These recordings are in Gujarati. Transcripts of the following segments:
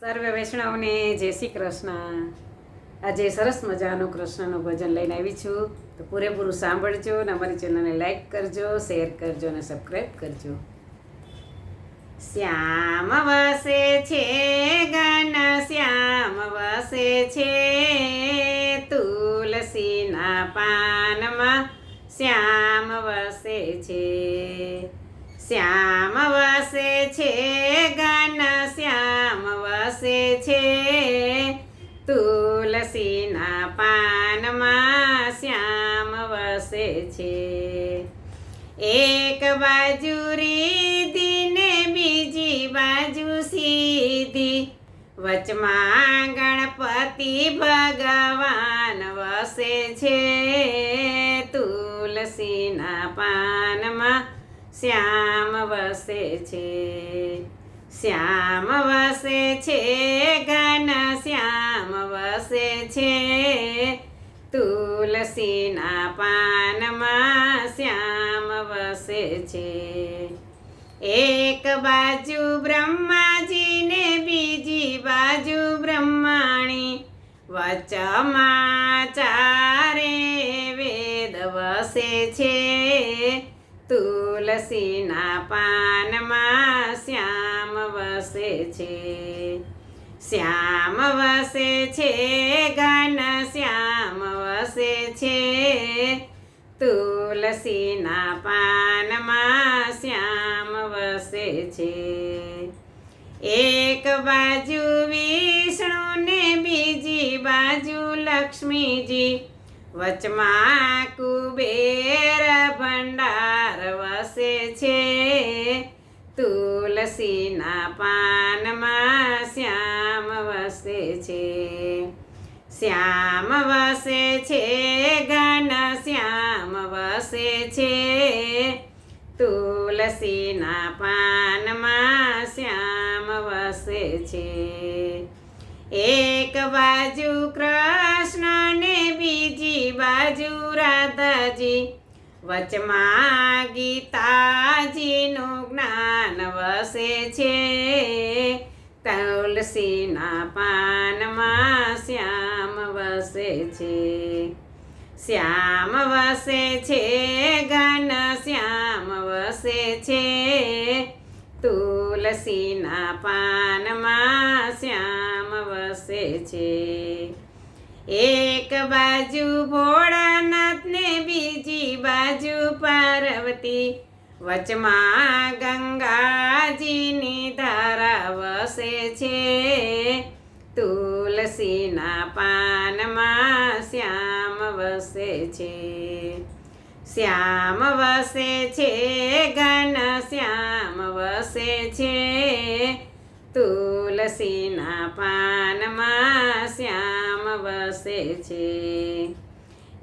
સર્વે વૈષ્ણવને જય શ્રી કૃષ્ણ. આજે સરસ મજાનું કૃષ્ણનું ભજન લઈને આવી છું, તો પૂરેપૂરું સાંભળજો અને અમારી ચેનલને લાઈક કરજો, શેર કરજો અને સબસ્ક્રાઈબ કરજો. શ્યામ વસે છે ઘન શ્યામ વસે છે, તુલસીના પાનમાં શ્યામ વસે છે. શ્યામ વસે છે ઘન શ્યામ વસે છે, તુલસીના પાનમાં શ્યામ વસે છે. એક બાજુ રીધી ને બીજી બાજુ સીધી, વચમાં ગણપતિ ભગવાન વસે છે. તુલસીના પાનમાં શ્યામ વસે છે. શ્યામ વસે છે ઘન શ્યામ વસે છે, તુલસીના પાનમાં શ્યામ વસે છે. એક બાજુ બ્રહ્માજી ને બીજી બાજુ બ્રહ્માણી, વચમાં ચારે વેદ વસે છે. તુલસીના પાનમાં શ્યામ વસે છે. શ્યામ વસે છે ઘન શ્યામ વસે છે, તુલસીના પાનમાં શ્યામ વસે છે. એક બાજુ વિષ્ણુ ને બીજી બાજુ લક્ષ્મીજી, વચમાં કુબેર ભંડાર વસે છે. તુલસીના પાનમાં શ્યામ વસે છે. શ્યામ વસે છે ઘન શ્યામ વસે છે, તુલસીના પાનમાં શ્યામ વસે છે. એક બાજુ કૃષ્ણ ને બીજી બાજુ રાધાજી, વચમાં ગીતાજીનું જ્ઞાન વસે છે. તુલસીના પાનમાં શ્યામ વસે છે. શ્યામ વસે છે ઘન શ્યામ વસે છે, તુલસીના પાનમાં શ્યામ વસે છે. એક બાજુ ભોળાનાથ ને બીજી બાજુ પાર્વતી, વચમાં ગંગાજીની ધારા વસે છે. તુલસીના પાનમાં શ્યામ વસે છે. શ્યામ વસે છે ઘન શ્યામ વસે છે, તુલસીના પાનમાં શ્યામ વસે છે.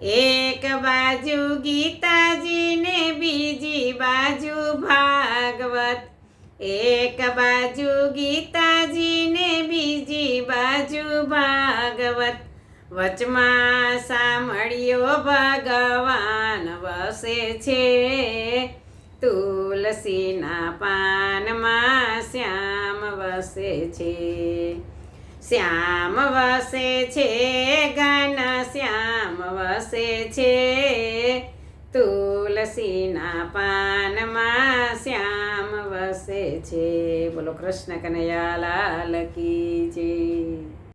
એક બાજુ ગીતાજી ને બીજી બાજુ ભાગવત, એક બાજુ ગીતાજી ને બીજી બાજુ ભાગવત, વચમાં સાંભળ્યો ભગવાન વસે છે. તુલસીના પાનમાં શ્યામ વસે છે. શ્યામ વસે છે ઘન શ્યામ વસે છે, તુલસીના પાનમાં શ્યામ વસે છે. બોલો કૃષ્ણ કનૈયા લાલ કી